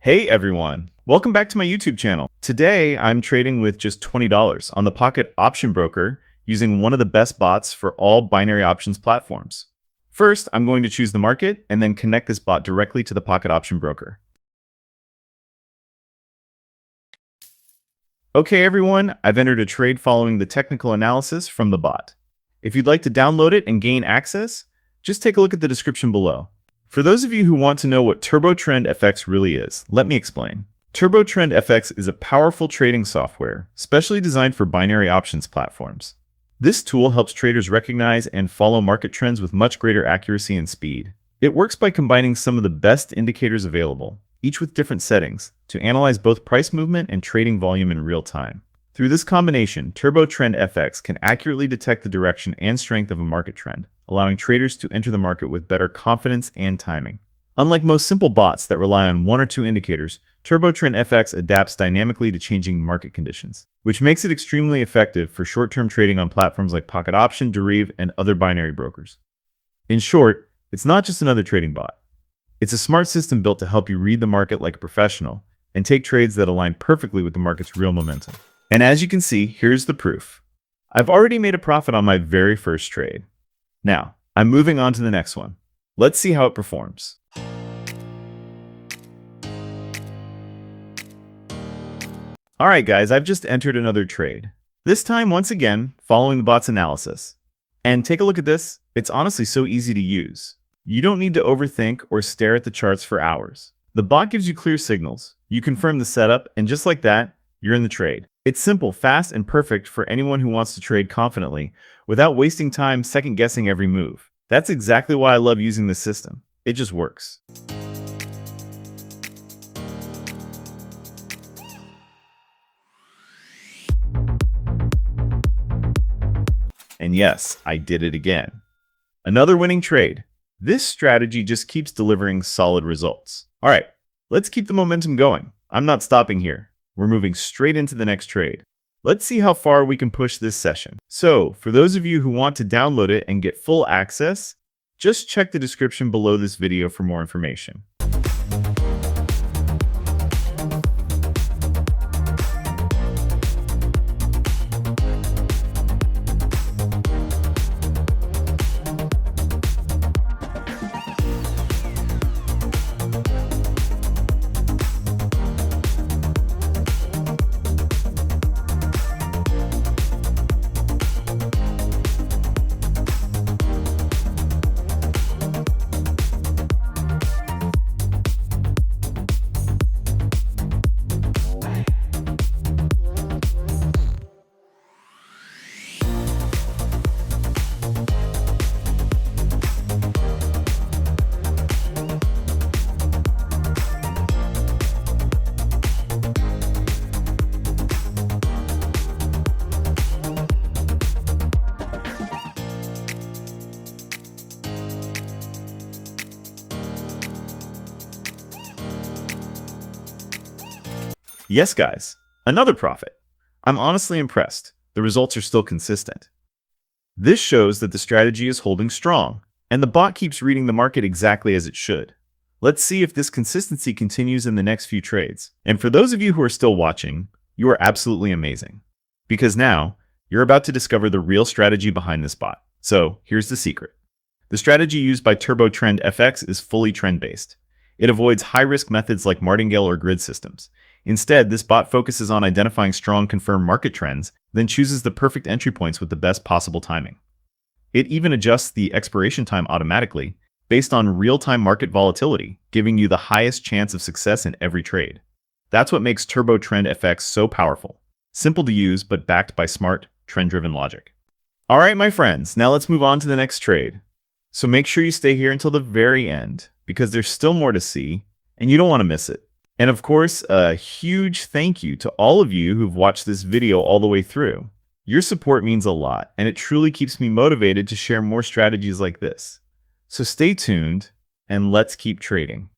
Hey everyone, welcome back to my YouTube channel. Today I'm trading with just $20 on the Pocket Option Broker using one of the best bots for all binary options platforms. First, I'm going to choose the market and then connect this bot directly to the Pocket Option Broker. Okay everyone, I've entered a trade following the technical analysis from the bot. If you'd like to download it and gain access, just take a look at the description below. For those of you who want to know what TurboTrend FX really is, let me explain. TurboTrend FX is a powerful trading software, specially designed for binary options platforms. This tool helps traders recognize and follow market trends with much greater accuracy and speed. It works by combining some of the best indicators available, each with different settings, to analyze both price movement and trading volume in real time. Through this combination, TurboTrend FX can accurately detect the direction and strength of a market trend, allowing traders to enter the market with better confidence and timing. Unlike most simple bots that rely on one or two indicators, TurboTrend FX adapts dynamically to changing market conditions, which makes it extremely effective for short-term trading on platforms like Pocket Option, Deriv, and other binary brokers. In short, it's not just another trading bot. It's a smart system built to help you read the market like a professional and take trades that align perfectly with the market's real momentum. And as you can see, here's the proof. I've already made a profit on my very first trade. Now, I'm moving on to the next one. Let's see how it performs. Alright guys, I've just entered another trade. This time, once again, following the bot's analysis. And take a look at this. It's honestly so easy to use. You don't need to overthink or stare at the charts for hours. The bot gives you clear signals. You confirm the setup, and just like that, you're in the trade. It's simple, fast, and perfect for anyone who wants to trade confidently without wasting time second-guessing every move. That's exactly why I love using this system. It just works. And yes, I did it again. Another winning trade. This strategy just keeps delivering solid results. All right, let's keep the momentum going. I'm not stopping here. We're moving straight into the next trade. Let's see how far we can push this session. So, for those of you who want to download it and get full access, just check the description below this video for more information. Yes, guys, another profit. I'm honestly impressed. The results are still consistent. This shows that the strategy is holding strong, and the bot keeps reading the market exactly as it should. Let's see if this consistency continues in the next few trades. And for those of you who are still watching, you are absolutely amazing. Because now, you're about to discover the real strategy behind this bot. So, here's the secret. The strategy used by TurboTrend FX is fully trend-based. It avoids high-risk methods like martingale or grid systems. Instead, this bot focuses on identifying strong confirmed market trends, then chooses the perfect entry points with the best possible timing. It even adjusts the expiration time automatically, based on real-time market volatility, giving you the highest chance of success in every trade. That's what makes TurboTrend FX so powerful. Simple to use, but backed by smart, trend-driven logic. Alright, my friends, now let's move on to the next trade. So make sure you stay here until the very end, because there's still more to see, and you don't want to miss it. And of course, a huge thank you to all of you who've watched this video all the way through. Your support means a lot, and it truly keeps me motivated to share more strategies like this. So stay tuned, and let's keep trading.